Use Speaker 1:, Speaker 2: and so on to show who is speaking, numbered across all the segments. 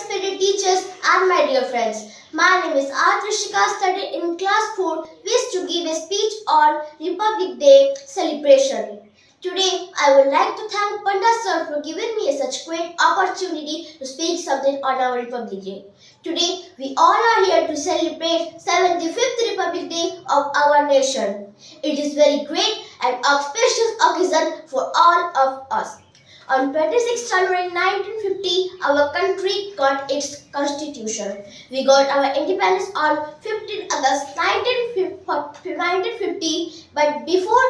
Speaker 1: participated teachers, and my dear friends. My name is Trishika, studied in class 4, wish to give a speech on Republic Day celebration. Today, I would like to thank Panda sir for giving me such great opportunity to speak something on our Republic Day. Today, we all are here to celebrate 75th Republic Day of our nation. It is very great and auspicious occasion for all of us. On 26 January 1950, our country got its constitution. We got our independence on 15 August 1950, but before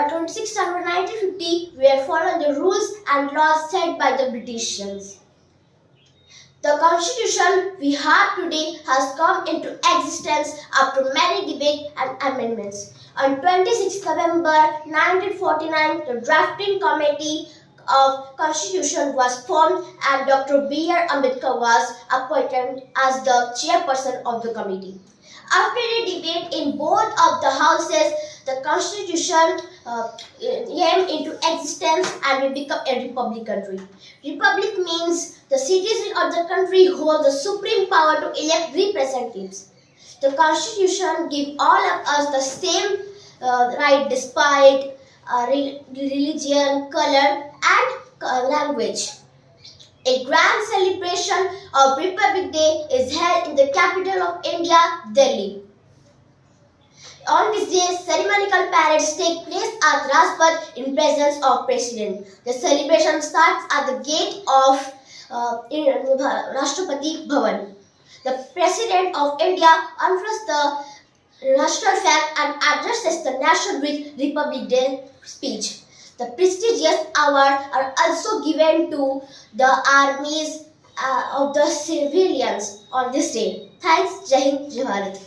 Speaker 1: 26 January 1950, we were following the rules and laws set by the Britishers. The constitution we have today has come into existence after many debates and amendments. On 26 November 1949, the drafting committee of Constitution was formed and Dr. B.R. Ambedkar was appointed as the chairperson of the committee. After a debate in both of the houses, the Constitution came into existence and we become a republic country. Republic means the citizens of the country hold the supreme power to elect representatives. The Constitution gives all of us the same right despite religion, color and language. A grand celebration of Republic Day is held in the capital of India, Delhi. On this day, ceremonial parades take place at Rajpath in presence of President. The celebration starts at the gate of Rashtrapati Bhavan. The President of India unfurls the national flag and addresses the nation with Republic Day speech. The prestigious awards are also given to the armies of the civilians on this day. Thanks, Jai Hind, Jai Bharat.